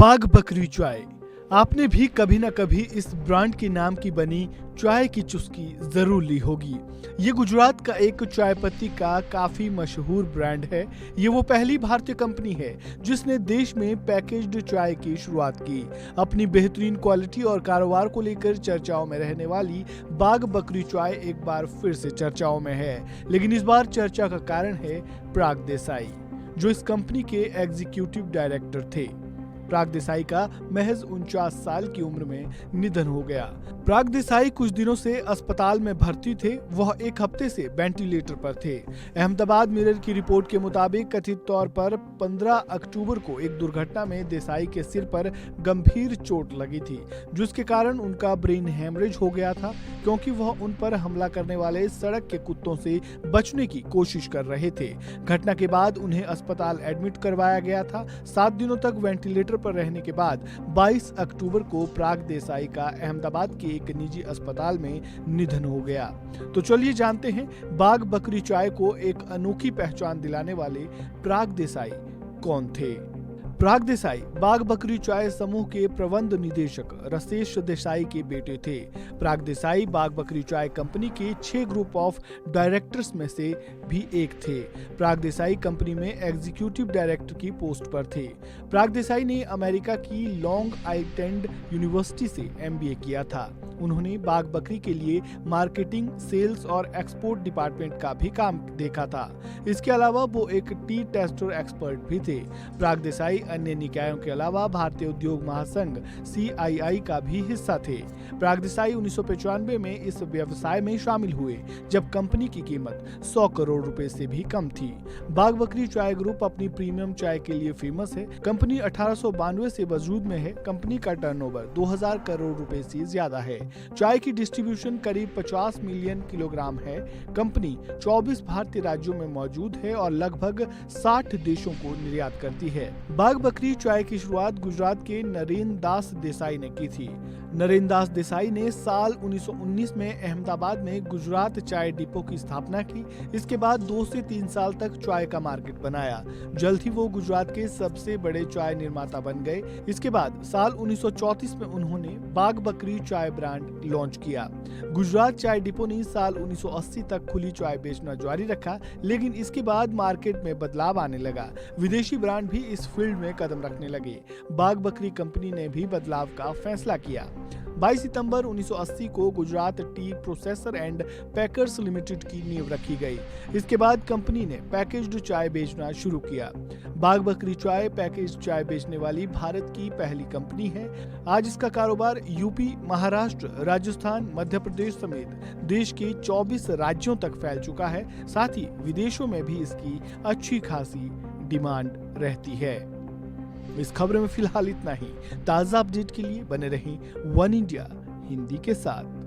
बाघ बकरी चाय। आपने भी कभी ना कभी इस ब्रांड के नाम की बनी चाय की चुस्की जरूर ली होगी। ये गुजरात का एक चाय पत्ती का काफी मशहूर ब्रांड है। ये वो पहली भारतीय कंपनी है जिसने देश में पैकेज्ड चाय की शुरुआत की। अपनी बेहतरीन क्वालिटी और कारोबार को लेकर चर्चाओं में रहने वाली बाघ बकरी चाय एक बार फिर से चर्चाओं में है, लेकिन इस बार चर्चा का कारण है पराग देसाई, जो इस कंपनी के एग्जीक्यूटिव डायरेक्टर थे। पराग देसाई का महज 49 साल की उम्र में निधन हो गया। पराग देसाई कुछ दिनों से अस्पताल में भर्ती थे। वह एक हफ्ते से वेंटिलेटर पर थे। अहमदाबाद मिरर की रिपोर्ट के मुताबिक कथित तौर पर 15 अक्टूबर को एक दुर्घटना में देसाई के सिर पर गंभीर चोट लगी थी, जिसके कारण उनका ब्रेन हेमरेज हो गया था, क्योंकि वह उन पर हमला करने वाले सड़क के कुत्तों से बचने की कोशिश कर रहे थे। घटना के बाद उन्हें अस्पताल एडमिट करवाया गया था। 7 दिनों तक वेंटिलेटर पर रहने के बाद 22 अक्टूबर को पराग देसाई का अहमदाबाद के एक निजी अस्पताल में निधन हो गया। तो चलिए जानते हैं बाघ बकरी चाय को एक अनोखी पहचान दिलाने वाले पराग देसाई कौन थे। पराग देसाई बाघ बकरी चाय समूह के प्रबंध निदेशक राजेश देसाई के बेटे थे। पराग देसाई बाघ बकरी चाय कंपनी के 6 ग्रुप ऑफ डायरेक्टर्स में से भी एक थे। पराग देसाई कंपनी में एग्जीक्यूटिव डायरेक्टर की पोस्ट पर थे। पराग देसाई ने अमेरिका की लॉन्ग आइलैंड यूनिवर्सिटी से MBA किया था। उन्होंने बाघ बकरी के लिए मार्केटिंग, सेल्स और एक्सपोर्ट डिपार्टमेंट का भी काम देखा था। इसके अलावा वो एक टी टेस्टर एक्सपर्ट भी थे। पराग देसाई अन्य निकायों के अलावा भारतीय उद्योग महासंघ CII का भी हिस्सा थे। पराग देसाई 1995 में इस व्यवसाय में शामिल हुए, जब कंपनी की कीमत 100 करोड़ रुपए से भी कम थी। बाघ बकरी चाय ग्रुप अपनी प्रीमियम चाय के लिए फेमस है। कंपनी 1892 से वजूद में है। कंपनी का टर्नओवर 2000 करोड़ रुपए से ज्यादा है। चाय की डिस्ट्रीब्यूशन करीब 50 मिलियन किलोग्राम है। कंपनी 24 भारतीय राज्यों में मौजूद है और लगभग 60 देशों को निर्यात करती है। बाघ बकरी चाय की शुरुआत गुजरात के नरेंद्र दास देसाई ने की थी। नरेंद्र दास देसाई ने साल 1919 में अहमदाबाद में गुजरात चाय डिपो की स्थापना की। इसके बाद 2 से 3 साल तक चाय का मार्केट बनाया। जल्द ही वो गुजरात के सबसे बड़े चाय निर्माता बन गए। इसके बाद साल 1934 में उन्होंने बाघ बकरी चाय ब्रांड लॉन्च किया। गुजरात चाय डिपो ने साल 1980 तक खुली चाय बेचना जारी रखा, लेकिन इसके बाद मार्केट में बदलाव आने लगा। विदेशी ब्रांड भी इस फील्ड में कदम रखने लगे। बाघ बकरी कंपनी ने भी बदलाव का फैसला किया। 22 सितंबर 1980 को Gujarat T processor and packers limited की नींव रखी गई। इसके बाद कंपनी ने पैकेज्ड चाय बेचना शुरू किया। बाघ बकरी चाय पैकेज्ड चाय बेचने वाली भारत की पहली कंपनी है। आज इसका कारोबार यूपी, महाराष्ट्र, राजस्थान, मध्य प्रदेश समेत देश के 24 राज्यों तक फैल चुका है। साथ ही विदेशों में भी इसकी अच्छी खासी डिमांड रहती है। इस खबर में फिलहाल इतना ही। ताजा अपडेट के लिए बने रहें वन इंडिया हिंदी के साथ।